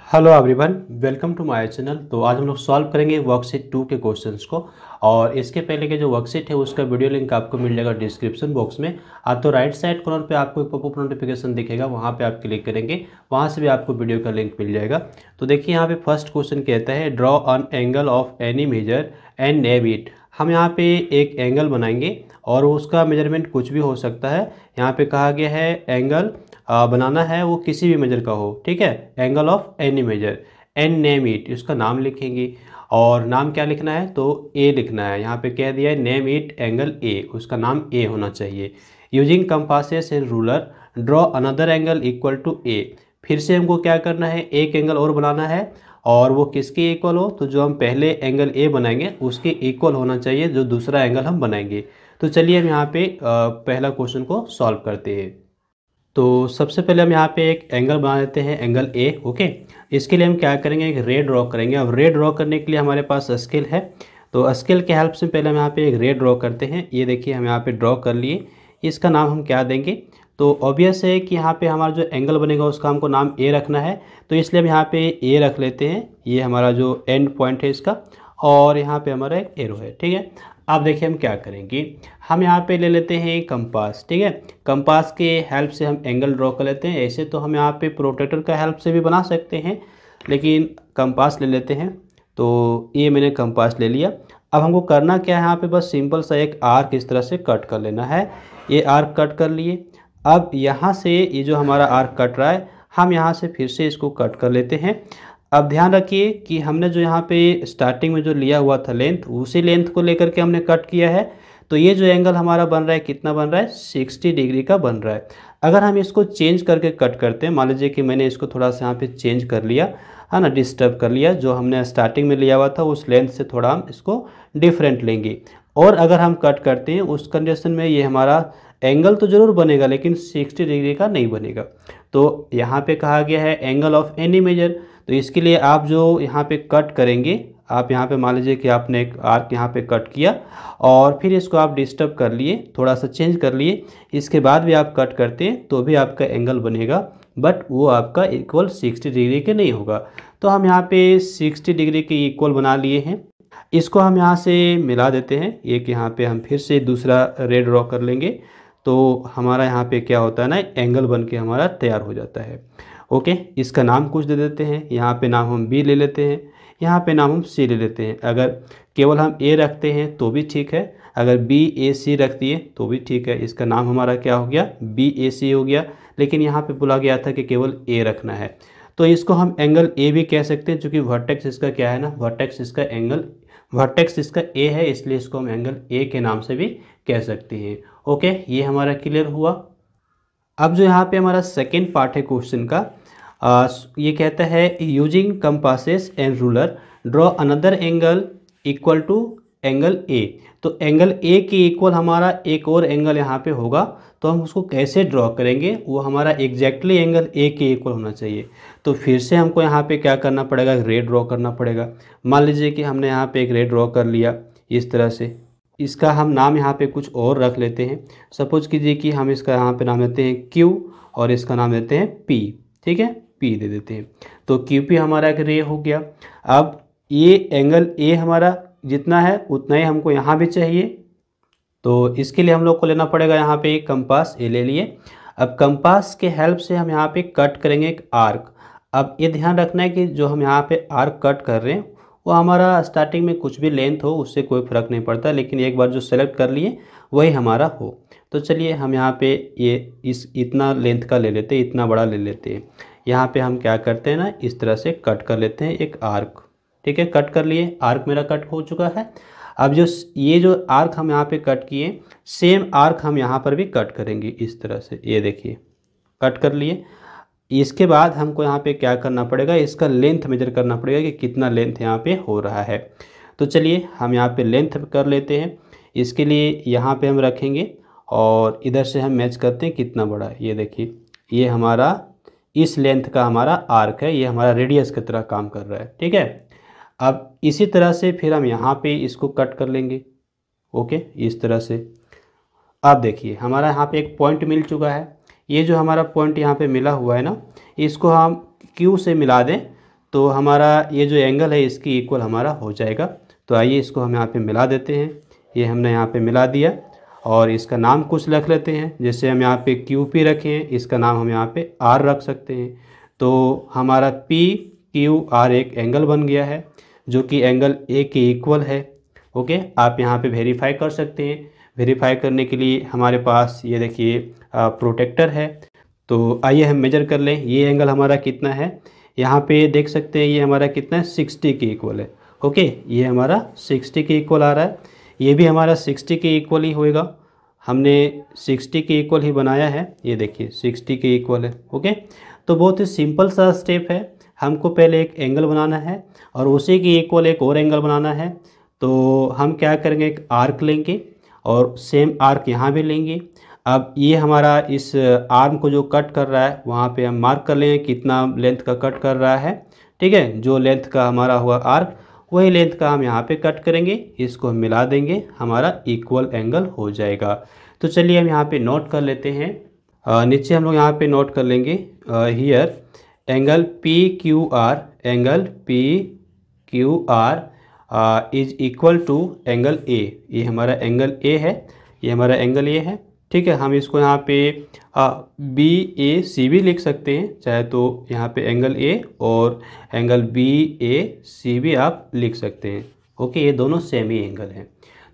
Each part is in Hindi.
Hello everyone, welcome to my channel. तो आज हम लोग सॉल्व करेंगे वर्कशीट 2 के क्वेश्चंस को। और इसके पहले के जो वर्कशीट है उसका वीडियो लिंक आपको मिल जाएगा डिस्क्रिप्शन बॉक्स में। तो राइट साइड कॉर्नर पे आपको एक पॉपअप नोटिफिकेशन दिखेगा, वहाँ पे आप क्लिक करेंगे, वहाँ से भी आपको वीडियो का लिंक मिल जाएगा। तो देखिए यहाँ पे फर्स्ट क्वेश्चन कहता है draw an angle of any measure and name it. हम यहाँ पे एक एंगल बनाएंगे और उसका मेजरमेंट कुछ भी हो सकता है। यहाँ पे कहा गया है एंगल बनाना है वो किसी भी मेजर का हो, ठीक है। Angle of any measure and name it, उसका नाम लिखेंगे। और नाम क्या लिखना है, तो ए लिखना है। यहाँ पे कह दिया है नेम इट एंगल ए, उसका नाम ए होना चाहिए। Using compasses and ruler draw another angle equal to A. फिर से हमको क्या करना है, एक एंगल और बनाना है। और वो किसके इक्वल हो, तो जो हम पहले एंगल ए बनाएंगे उसके इक्वल होना चाहिए जो दूसरा एंगल हम बनाएंगे। तो चलिए हम यहाँ पे पहला क्वेश्चन को सॉल्व करते हैं। तो सबसे पहले हम यहाँ पे एक एंगल बना लेते हैं, एंगल ए। ओके, इसके लिए हम क्या करेंगे, एक रे ड्रॉ करेंगे। अब रे ड्रॉ करने के लिए हमारे पास स्केल है, तो स्केल के हेल्प से पहले हम यहाँ पे एक रे ड्रॉ करते हैं। ये देखिए हम यहाँ पे ड्रॉ कर लिए। इसका नाम हम क्या देंगे, तो ऑब्वियस है कि यहाँ पे हमारा जो एंगल बनेगा उसका हमको नाम ए रखना है। तो इसलिए हम यहाँ पे ए रख लेते हैं, ये हमारा जो एंड पॉइंट है इसका। और यहाँ पे हमारा एक एरो है, ठीक है। अब देखिए हम क्या करेंगे, हम यहाँ पे ले लेते हैं कंपास, ठीक है। कंपास के हेल्प से हम एंगल ड्रॉ कर लेते हैं। ऐसे तो हम यहाँ पे प्रोट्रैक्टर का हेल्प से भी बना सकते हैं, लेकिन कंपास ले लेते हैं। तो ये मैंने कंपास ले लिया। अब हमको करना क्या है, यहाँ पे बस सिंपल सा एक आर्क इस तरह से कट कर लेना है। ये आर्क कट कर लिए। अब यहाँ से ये जो हमारा आर्क कट रहा है, हम यहाँ से फिर से इसको कट कर लेते हैं। अब ध्यान रखिए कि हमने जो यहाँ पे स्टार्टिंग में जो लिया हुआ था लेंथ, उसी लेंथ को लेकर के हमने कट किया है। तो ये जो एंगल हमारा बन रहा है कितना बन रहा है, 60 डिग्री का बन रहा है। अगर हम इसको चेंज करके कट करते हैं, मान लीजिए कि मैंने इसको थोड़ा सा यहाँ पे चेंज कर लिया है ना, डिस्टर्ब कर लिया, जो हमने स्टार्टिंग में लिया हुआ था उस लेंथ से थोड़ा हम इसको डिफरेंट लेंगे। और अगर हम कट करते हैं उस कंडीशन में ये हमारा एंगल तो ज़रूर बनेगा लेकिन 60 डिग्री का नहीं बनेगा। तो यहाँ पे कहा गया है एंगल ऑफ एनी मेजर। तो इसके लिए आप जो यहाँ पे कट करेंगे, आप यहाँ पे मान लीजिए कि आपने एक आर्क यहाँ पे कट किया और फिर इसको आप डिस्टर्ब कर लिए, थोड़ा सा चेंज कर लिए, इसके बाद भी आप कट करते हैं तो भी आपका एंगल बनेगा, बट वो आपका इक्वल 60 डिग्री के नहीं होगा। तो हम यहाँ पे 60 डिग्री के इक्वल बना लिए हैं। इसको हम यहाँ से मिला देते हैं। एक यहाँ पे हम फिर से दूसरा रे ड्रॉ कर लेंगे, तो हमारा यहाँ पे क्या होता है ना, एंगल बन के हमारा तैयार हो जाता है। ओके, इसका नाम कुछ दे देते हैं। यहाँ पे नाम हम बी ले लेते हैं, यहाँ पे नाम हम सी ले लेते हैं। अगर केवल हम ए रखते हैं तो भी ठीक है, अगर बी ए सी रख दिए तो भी ठीक है। इसका नाम हमारा क्या हो गया, बी ए सी हो गया। लेकिन यहाँ पे बोला गया था कि केवल ए रखना है, तो इसको हम एंगल ए भी कह सकते हैं, क्योंकि वर्टेक्स इसका क्या है ना, वर्टेक्स इसका एंगल, वर्टेक्स इसका ए है, इसलिए इसको हम एंगल ए के नाम से भी कह सकते हैं। ओके, ये हमारा क्लियर हुआ। अब जो यहाँ पे हमारा सेकेंड पार्ट है क्वेश्चन का, ये कहता है using compasses and ruler draw another angle equal to angle A. तो एंगल ए के इक्वल हमारा एक और एंगल यहाँ पे होगा, तो हम उसको कैसे ड्रॉ करेंगे, वो हमारा एग्जैक्टली एंगल ए के इक्वल होना चाहिए। तो फिर से हमको यहाँ पे क्या करना पड़ेगा, रे ड्रॉ करना पड़ेगा। मान लीजिए कि हमने यहाँ पे एक रे ड्रॉ कर लिया इस तरह से। इसका हम नाम यहाँ पे कुछ और रख लेते हैं। सपोज कीजिए कि हम इसका यहाँ पे नाम देते हैं Q और इसका नाम देते हैं P, ठीक है, P दे देते हैं। तो QP हमारा एक रे हो गया। अब ये एंगल A हमारा जितना है उतना ही हमको यहाँ भी चाहिए, तो इसके लिए हम लोग को लेना पड़ेगा यहाँ पे कंपास ए ले लिए। अब कंपास के हेल्प से हम यहाँ पे कट करेंगे एक आर्क। अब ये ध्यान रखना है कि जो हम यहाँ पे आर्क कट कर रहे हैं वो हमारा स्टार्टिंग में कुछ भी लेंथ हो उससे कोई फ़र्क नहीं पड़ता, लेकिन एक बार जो सेलेक्ट कर लिए वही हमारा हो। तो चलिए हम यहाँ पे ये इस इतना लेंथ का ले लेते हैं, इतना बड़ा ले लेते हैं। यहाँ पे हम क्या करते हैं ना, इस तरह से कट कर लेते हैं एक आर्क, ठीक है। कट कर लिए, आर्क मेरा कट हो चुका है। अब जो ये जो आर्क हम यहाँ पे कट किए, सेम आर्क हम यहाँ पर भी कट करेंगे इस तरह से। ये देखिए कट कर लिए। इसके बाद हमको यहाँ पे क्या करना पड़ेगा, इसका लेंथ मेजर करना पड़ेगा कि कितना लेंथ यहाँ पे हो रहा है। तो चलिए हम यहाँ पे लेंथ कर लेते हैं। इसके लिए यहाँ पे हम रखेंगे और इधर से हम मैच करते हैं कितना बड़ा है। ये देखिए ये हमारा इस लेंथ का हमारा आर्क है, ये हमारा रेडियस की तरह काम कर रहा है, ठीक है। अब इसी तरह से फिर हम यहाँ पे इसको कट कर लेंगे। ओके, इस तरह से। अब देखिए हमारा यहाँ पे एक पॉइंट मिल चुका है। ये जो हमारा पॉइंट यहाँ पे मिला हुआ है ना, इसको हम Q से मिला दें तो हमारा ये जो एंगल है इसकी इक्वल हमारा हो जाएगा। तो आइए इसको हम यहाँ पे मिला देते हैं। ये हमने यहाँ पे मिला दिया और इसका नाम कुछ रख लेते हैं। जैसे हम यहाँ पे क्यू पी रखे हैं, इसका नाम हम यहाँ पे आर रख सकते हैं। तो हमारा पी क्यू आर एक एंगल बन गया है जो कि एंगल ए के इक्वल है। ओके, आप यहाँ पे वेरीफाई कर सकते हैं। वेरीफाई करने के लिए हमारे पास ये देखिए प्रोटेक्टर है। तो आइए हम मेजर कर लें ये एंगल हमारा कितना है। यहाँ पे देख सकते हैं ये हमारा कितना है, 60 के इक्वल है। ओके, ये हमारा 60 के इक्वल आ रहा है। ये भी हमारा 60 के इक्वल ही होएगा। हमने 60 के इक्वल ही बनाया है। ये देखिए 60 के इक्वल है। ओके, तो बहुत ही सिंपल सा स्टेप है। हमको पहले एक एंगल बनाना है और उसी के इक्वल एक और एंगल बनाना है। तो हम क्या करेंगे, एक आर्क लेंगे और सेम आर्क यहाँ भी लेंगे। अब ये हमारा इस आर्म को जो कट कर रहा है वहाँ पे हम मार्क कर लेंगे कितना लेंथ का कट कर रहा है। ठीक है, जो लेंथ का हमारा हुआ आर्क वही लेंथ का हम यहाँ पे कट करेंगे। इसको हम मिला देंगे, हमारा इक्वल एंगल हो जाएगा। तो चलिए हम यहाँ पे नोट कर लेते हैं। नीचे हम लोग यहाँ पे नोट कर लेंगे here angle P Q R, angle P Q R is equal to angle A. ये हमारा एंगल ए है, ये हमारा एंगल ए है। ठीक है, हम इसको यहाँ पे बी ए सी भी लिख सकते हैं चाहे तो यहाँ पे एंगल ए और एंगल बी ए सी भी आप लिख सकते हैं। ओके, ये दोनों सेम ही एंगल हैं।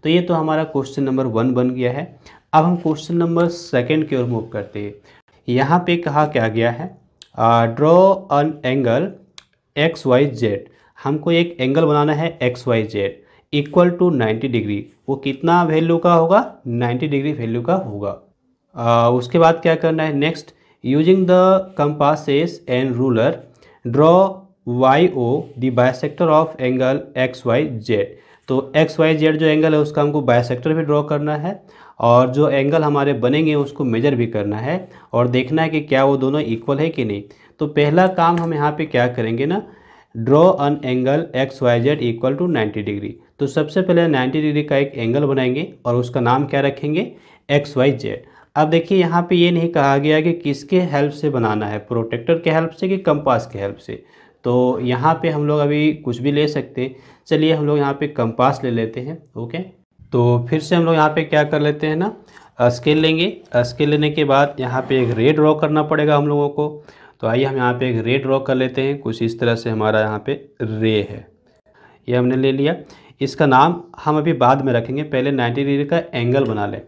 तो ये तो हमारा क्वेश्चन नंबर 1 बन गया है। अब हम क्वेश्चन नंबर 2 की ओर मूव करते हैं। यहाँ पे कहा क्या गया है, draw an angle X Y Z. हमको एक एंगल बनाना है X Y Z equal to 90 degree. वो कितना वैल्यू का होगा, 90 डिग्री वैल्यू का होगा। उसके बाद क्या करना है, next using the compasses and ruler draw Y O the bisector of angle X Y Z. तो एक्स वाई जेड जो एंगल है उसका हमको बाइसेक्टर भी ड्रॉ करना है और जो एंगल हमारे बनेंगे उसको मेजर भी करना है और देखना है कि क्या वो दोनों इक्वल है कि नहीं। तो पहला काम हम यहाँ पे क्या करेंगे ना, draw an angle X Y Z equal to 90 degree. तो सबसे पहले 90 डिग्री का एक एंगल बनाएंगे और उसका नाम क्या रखेंगे, एक्स वाई जेड। अब देखिए यहाँ पे ये नहीं कहा गया कि किसके हेल्प से बनाना है, प्रोटेक्टर के हेल्प से कि कंपास के हेल्प से। तो यहाँ पे हम लोग अभी कुछ भी ले सकते हैं। चलिए हम लोग यहाँ पे कंपास ले लेते हैं। ओके, तो फिर से हम लोग यहाँ पे क्या कर लेते हैं ना, स्केल लेंगे। स्केल लेने के बाद यहाँ पे एक रे ड्रॉ करना पड़ेगा हम लोगों को। तो आइए हम यहाँ पे एक रे ड्रॉ कर लेते हैं। कुछ इस तरह से हमारा यहाँ पे रे है, ये हमने ले लिया। इसका नाम हम अभी बाद में रखेंगे, पहले 90 डिग्री का एंगल बना लें।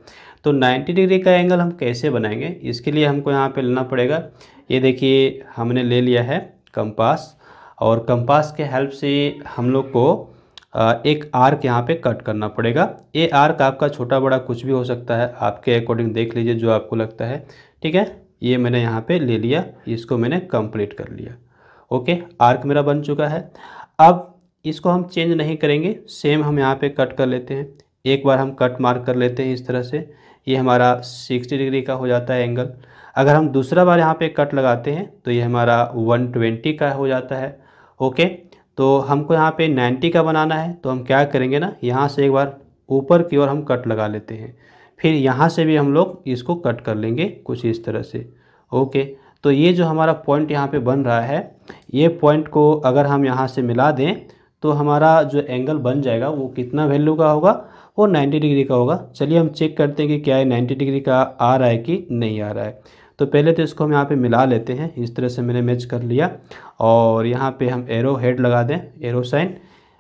तो 90 डिग्री का एंगल हम कैसे बनाएंगे, इसके लिए हमको यहाँ पे लेना पड़ेगा। ये देखिए हमने ले लिया है कंपास और कंपास के हेल्प से हम लोग को एक आर्क यहाँ पे कट करना पड़ेगा। ये आर्क आपका छोटा बड़ा कुछ भी हो सकता है, आपके अकॉर्डिंग देख लीजिए जो आपको लगता है। ठीक है, ये मैंने यहाँ पे ले लिया, इसको मैंने कंप्लीट कर लिया। ओके, आर्क मेरा बन चुका है। अब इसको हम चेंज नहीं करेंगे, सेम हम यहाँ पे कट कर लेते हैं। एक बार हम कट मार्क कर लेते हैं इस तरह से, ये हमारा 60 डिग्री का हो जाता है एंगल। अगर हम दूसरा बार यहाँ पे कट लगाते हैं तो ये हमारा 120 का हो जाता है। ओके, तो हमको यहाँ पे 90 का बनाना है। तो हम क्या करेंगे ना, यहाँ से एक बार ऊपर की ओर हम कट लगा लेते हैं, फिर यहाँ से भी हम लोग इसको कट कर लेंगे कुछ इस तरह से। ओके, तो ये जो हमारा पॉइंट यहाँ पे बन रहा है, ये पॉइंट को अगर हम यहाँ से मिला दें तो हमारा जो एंगल बन जाएगा वो कितना वैल्यू का होगा, वो 90 डिग्री का होगा। चलिए हम चेक करते हैं कि क्या ये 90 डिग्री का आ रहा है कि नहीं आ रहा है। तो पहले तो इसको हम यहाँ पे मिला लेते हैं। इस तरह से मैंने मैच कर लिया और यहाँ पे हम एरो हेड लगा दें, एरो साइन।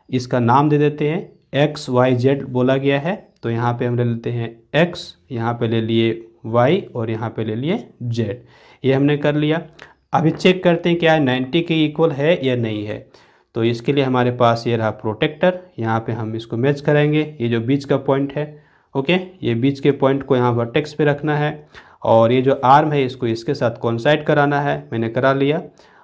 इसका नाम दे देते हैं एक्स वाई जेड बोला गया है। तो यहाँ पे हम ले लेते हैं एक्स, यहाँ पे ले लिए वाई और यहाँ पे ले लिए जेड। ये हमने कर लिया। अभी चेक करते हैं क्या 90 के इक्वल है या नहीं है। तो इसके लिए हमारे पास ये रहा प्रोटेक्टर, यहाँ पे हम इसको मैच करेंगे। ये जो बीच का पॉइंट है, ओके, ये बीच के पॉइंट को यहाँ वर्टेक्स पे रखना है और ये जो आर्म है इसको इसके साथ कोइंसाइड कराना है। मैंने करा लिया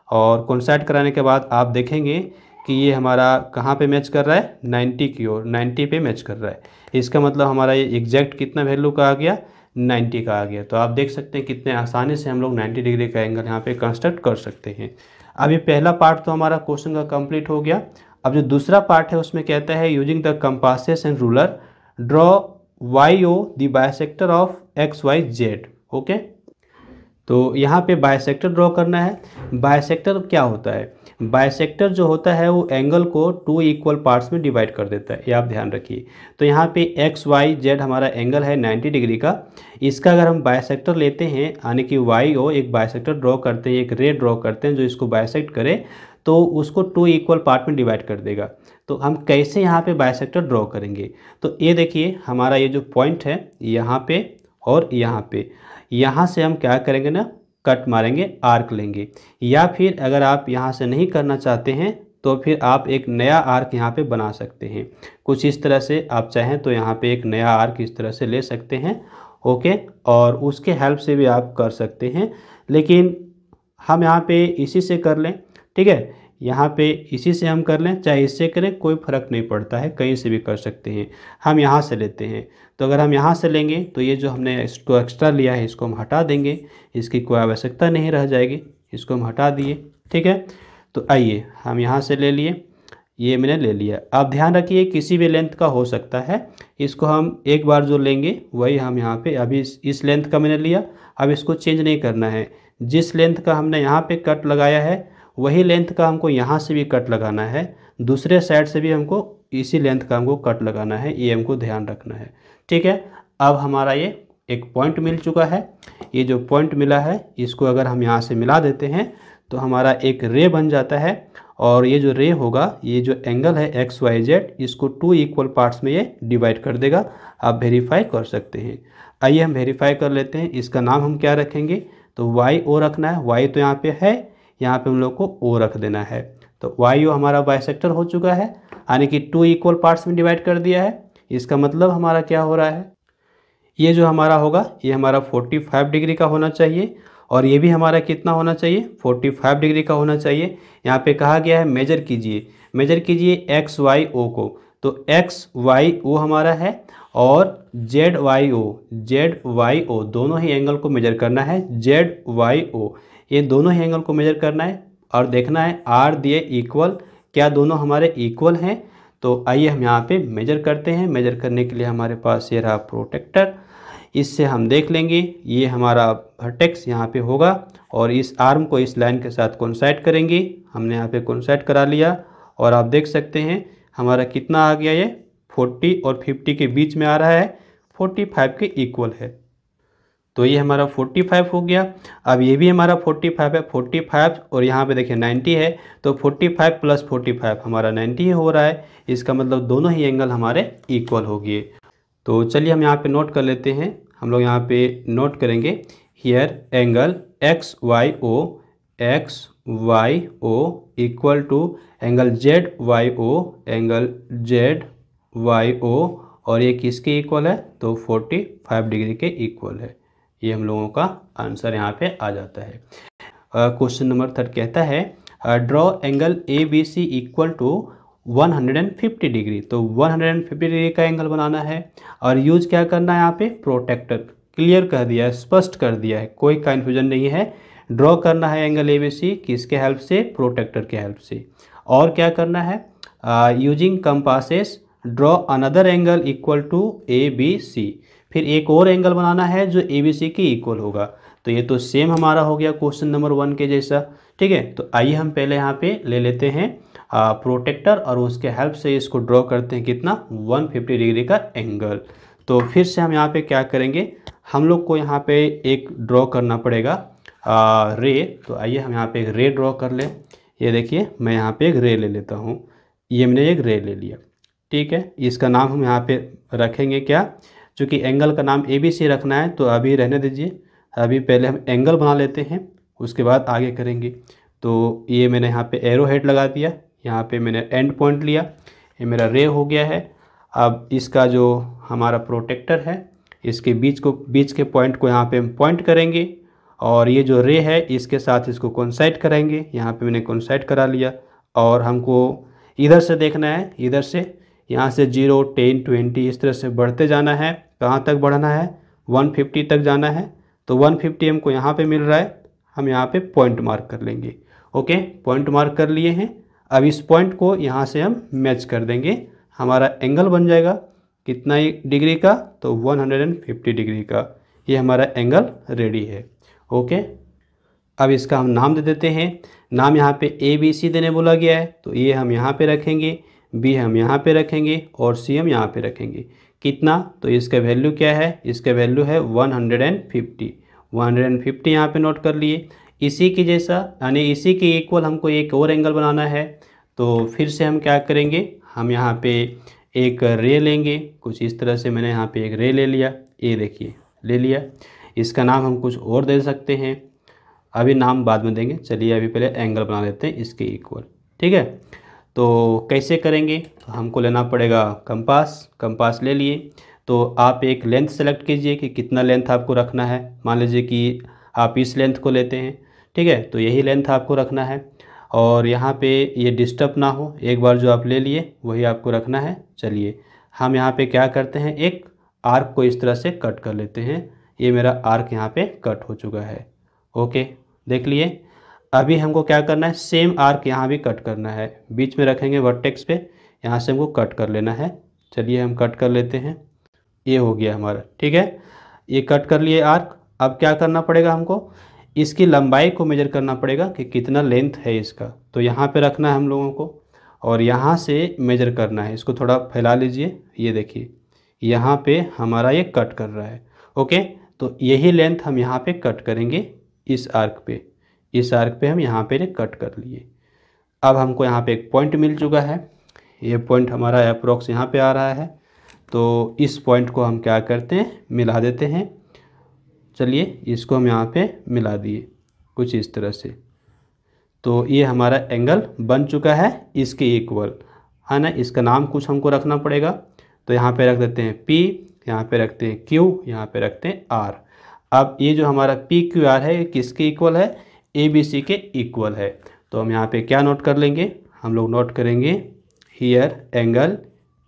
और कोइंसाइड कराने के बाद आप देखेंगे कि ये हमारा कहाँ पे मैच कर रहा है, 90 की ओर, 90 पे मैच कर रहा है। इसका मतलब हमारा ये एग्जैक्ट कितना वैल्यू का आ गया, 90 का आ गया। तो आप देख सकते हैं कितने आसानी से हम लोग 90 डिग्री का एंगल यहाँ पे कंस्ट्रक्ट कर सकते हैं। अब ये पहला पार्ट तो हमारा क्वेश्चन का कंप्लीट हो गया। अब जो दूसरा पार्ट है उसमें कहता है using the compasses and ruler draw Y O the bisector of X Y Z. Okay, तो यहाँ पे बाइसेक्टर ड्रॉ करना है। बाइसेक्टर क्या होता है? बाइसेक्टर जो होता है वो एंगल को 2 इक्वल पार्ट्स में डिवाइड कर देता है, ये आप ध्यान रखिए। तो यहाँ पे एक्स वाई जेड हमारा एंगल है 90 डिग्री का। इसका अगर हम बाइसेक्टर लेते हैं, यानी कि वाई ओ एक बाइसेक्टर ड्रॉ करते हैं, एक रे ड्रॉ करते हैं जो इसको बाइसेक्ट करे, तो उसको 2 इक्वल पार्ट में डिवाइड कर देगा। तो हम कैसे यहाँ पे बाइसेक्टर ड्रॉ करेंगे? तो ये देखिए हमारा ये जो पॉइंट है यहाँ पे और यहाँ पे, यहाँ से हम क्या करेंगे ना, कट मारेंगे, आर्क लेंगे। या फिर अगर आप यहाँ से नहीं करना चाहते हैं तो फिर आप एक नया आर्क यहाँ पे बना सकते हैं। कुछ इस तरह से आप चाहें तो यहाँ पे एक नया आर्क इस तरह से ले सकते हैं, ओके। और उसके हेल्प से भी आप कर सकते हैं, लेकिन हम यहाँ पे इसी से कर लें, ठीक है। यहाँ पे इसी से हम कर लें, चाहे इससे करें, कोई फ़र्क नहीं पड़ता है, कहीं से भी कर सकते हैं। हम यहाँ से लेते हैं, तो अगर हम यहाँ से लेंगे तो ये जो हमने इसको एक्स्ट्रा लिया है इसको हम हटा देंगे, इसकी कोई आवश्यकता नहीं रह जाएगी, इसको हम हटा दिए, ठीक है। तो आइए हम यहाँ से ले लिए, ये मैंने ले लिया। अब ध्यान रखिए किसी भी लेंथ का हो सकता है, इसको हम एक बार जो लेंगे वही हम यहाँ पे अभी इस लेंथ का मैंने लिया। अब इसको चेंज नहीं करना है, जिस लेंथ का हमने यहाँ पे कट लगाया है वही लेंथ का हमको यहाँ से भी कट लगाना है, दूसरे साइड से भी हमको इसी लेंथ का हमको कट लगाना है, ये हमको ध्यान रखना है, ठीक है। अब हमारा ये एक पॉइंट मिल चुका है। ये जो पॉइंट मिला है इसको अगर हम यहाँ से मिला देते हैं तो हमारा एक रे बन जाता है। और ये जो रे होगा, ये जो एंगल है एक्स वाई जेड, इसको 2 इक्वल पार्ट्स में ये डिवाइड कर देगा। आप वेरीफाई कर सकते हैं। आइए हम वेरीफाई कर लेते हैं। इसका नाम हम क्या रखेंगे? तो वाई ओ रखना है। वाई तो यहाँ पे है, यहाँ पे हम लोग को ओ रख देना है। तो वाई ओ हमारा बाइसेक्टर हो चुका है, यानी कि 2 इक्वल पार्ट्स में डिवाइड कर दिया है। इसका मतलब हमारा क्या हो रहा है, ये जो हमारा होगा ये हमारा 45 डिग्री का होना चाहिए, और ये भी हमारा कितना होना चाहिए, 45 डिग्री का होना चाहिए। यहाँ पे कहा गया है मेजर कीजिए, मेजर कीजिए एक्स वाई ओ को। तो एक्स वाई ओ हमारा है और जेड वाई ओ दोनों ही एंगल को मेजर करना है। जेड वाई ओ ये दोनों ही एंगल को मेजर करना है और देखना है आर दिए इक्वल, क्या दोनों हमारे इक्वल हैं। तो आइए हम यहाँ पे मेजर करते हैं। मेजर करने के लिए हमारे पास ये रहा प्रोटेक्टर, इससे हम देख लेंगे ये हमारा वर्टेक्स यहाँ पे होगा और इस आर्म को इस लाइन के साथ कोइंसाइड करेंगे। हमने यहाँ पे कोइंसाइड करा लिया और आप देख सकते हैं हमारा कितना आ गया, ये 40 और 50 के बीच में आ रहा है, 45 के इक्वल है। तो ये हमारा 45 हो गया। अब ये भी हमारा 45 है, 45 और यहाँ पे देखिए 90 है, तो 45 प्लस 45 हमारा 90 ही हो रहा है। इसका मतलब दोनों ही एंगल हमारे इक्वल हो गए। तो चलिए हम यहाँ पे नोट कर लेते हैं। हम लोग यहाँ पे नोट करेंगे, here angle X Y O equal to angle Z Y O, और ये किसके इक्वल है, तो 45 डिग्री के इक्वल है। ये हम लोगों का आंसर यहाँ पे आ जाता है। क्वेश्चन नंबर 3 कहता है draw angle A B C equal to 150 degree. तो 150 डिग्री का एंगल बनाना है और यूज क्या करना है, यहाँ पे प्रोटेक्टर। क्लियर कर दिया है, स्पष्ट कर दिया है, कोई कन्फ्यूजन नहीं है। ड्रॉ करना है एंगल ए बी सी किसके हेल्प से, प्रोटेक्टर के हेल्प से। और क्या करना है, using compasses draw another angle equal to A B C. फिर एक और एंगल बनाना है जो ए बी सी के इक्वल होगा। तो ये तो सेम हमारा हो गया क्वेश्चन नंबर 1 के जैसा, ठीक है। तो आइए हम पहले यहाँ पे ले लेते हैं प्रोटेक्टर और उसके हेल्प से इसको ड्रॉ करते हैं कितना, 150 डिग्री का एंगल। तो फिर से हम यहाँ पे क्या करेंगे, हम लोग को यहाँ पे एक ड्रॉ करना पड़ेगा रे। तो आइए हम यहाँ पे एक रे ड्रॉ कर लें। ये देखिए मैं यहाँ पे एक रे ले लेता हूँ, ये मैंने एक रे ले लिया, ठीक है। इसका नाम हम यहाँ पे रखेंगे क्या, चूँकि एंगल का नाम ए बी सी रखना है तो अभी रहने दीजिए, अभी पहले हम एंगल बना लेते हैं, उसके बाद आगे करेंगे। तो ये मैंने यहाँ पे एरो हेड लगा दिया, यहाँ पे मैंने एंड पॉइंट लिया, ये मेरा रे हो गया है। अब इसका जो हमारा प्रोटेक्टर है इसके बीच के पॉइंट को यहाँ पे हम पॉइंट करेंगे और ये जो रे है इसके साथ इसको कोइंसाइड कराएंगे। यहाँ पे मैंने कोइंसाइड करा लिया और हमको इधर से देखना है, इधर से यहाँ से 0, 10, 20 इस तरह से बढ़ते जाना है। कहाँ तक बढ़ना है, 150 तक जाना है। तो 150 हमको यहाँ पे मिल रहा है, हम यहाँ पे पॉइंट मार्क कर लेंगे। ओके, पॉइंट मार्क कर लिए हैं। अब इस पॉइंट को यहाँ से हम मैच कर देंगे, हमारा एंगल बन जाएगा कितना डिग्री का, तो 150 डिग्री का। ये हमारा एंगल रेडी है। ओके, अब इसका हम नाम दे देते हैं। नाम यहाँ पे ABC देने बोला गया है, तो ये हम यहाँ पे रखेंगे, B हम यहाँ पे रखेंगे और C हम यहाँ पे रखेंगे। कितना, तो इसका वैल्यू क्या है, इसका वैल्यू है 150। 150 यहाँ पे नोट कर लिए। इसी की जैसा यानी इसी के इक्वल हमको एक और एंगल बनाना है, तो फिर से हम क्या करेंगे, हम यहाँ पे एक रे लेंगे। कुछ इस तरह से मैंने यहाँ पे एक रे ले लिया, ये देखिए ले लिया। इसका नाम हम कुछ और दे सकते हैं, अभी नाम बाद में देंगे। चलिए अभी पहले एंगल बना लेते हैं इसके इक्वल, ठीक है। तो कैसे करेंगे, तो हमको लेना पड़ेगा कंपास। कंपास ले लिए, तो आप एक लेंथ सेलेक्ट कीजिए कि कितना लेंथ आपको रखना है। मान लीजिए कि आप इस लेंथ को लेते हैं, ठीक है, तो यही लेंथ आपको रखना है। और यहाँ पे ये डिस्टर्ब ना हो, एक बार जो आप ले लिए वही आपको रखना है। चलिए हम यहाँ पे क्या करते हैं, एक आर्क को इस तरह से कट कर लेते हैं। ये मेरा आर्क यहाँ पे कट हो चुका है, ओके, देख लिए। अभी हमको क्या करना है, सेम आर्क यहाँ भी कट करना है, बीच में रखेंगे वर्टेक्स पे, यहाँ से हमको कट कर लेना है। चलिए हम कट कर लेते हैं, ये हो गया हमारा, ठीक है। ये कट कर लिए आर्क। अब क्या करना पड़ेगा हमको, इसकी लंबाई को मेजर करना पड़ेगा कि कितना लेंथ है इसका। तो यहाँ पे रखना है हम लोगों को और यहाँ से मेजर करना है। इसको थोड़ा फैला लीजिए, ये देखिए यहाँ पे हमारा ये कट कर रहा है, ओके। तो यही लेंथ हम यहाँ पे कट करेंगे इस आर्क पे। इस आर्क पे हम यहाँ पे कट कर लिए। अब हमको यहाँ पे एक पॉइंट मिल चुका है, ये पॉइंट हमारा अप्रोक्स यहाँ पे आ रहा है। तो इस पॉइंट को हम क्या करते हैं, मिला देते हैं। चलिए इसको हम यहाँ पे मिला दिए कुछ इस तरह से। तो ये हमारा एंगल बन चुका है इसके इक्वल, है ना। इसका नाम कुछ हमको रखना पड़ेगा, तो यहाँ पे रख देते हैं P, यहाँ पे रखते हैं Q, यहाँ पे रखते हैं R। अब ये जो हमारा PQR है ये किसके इक्वल है, ABC के इक्वल है। तो हम यहाँ पे क्या नोट कर लेंगे, हम लोग नोट करेंगे here angle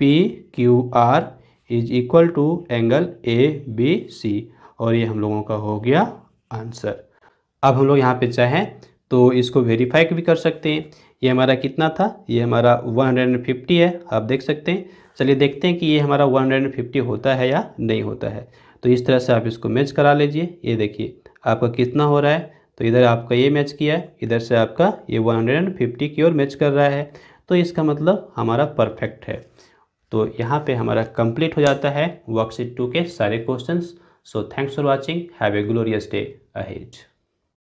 PQR is equal to angle ABC, और ये हम लोगों का हो गया आंसर। अब हम लोग यहाँ पे चाहें तो इसको वेरीफाई भी कर सकते हैं। ये हमारा कितना था, ये हमारा 150 है, आप देख सकते हैं। चलिए देखते हैं कि ये हमारा 150 होता है या नहीं होता है। तो इस तरह से आप इसको मैच करा लीजिए, ये देखिए आपका कितना हो रहा है। तो इधर आपका ये मैच किया है, इधर से आपका ये 150 की ओर मैच कर रहा है, तो इसका मतलब हमारा परफेक्ट है। तो यहाँ पे हमारा कंप्लीट हो जाता है वर्कशीट 2 के सारे questions. So thanks for watching, have a glorious day ahead.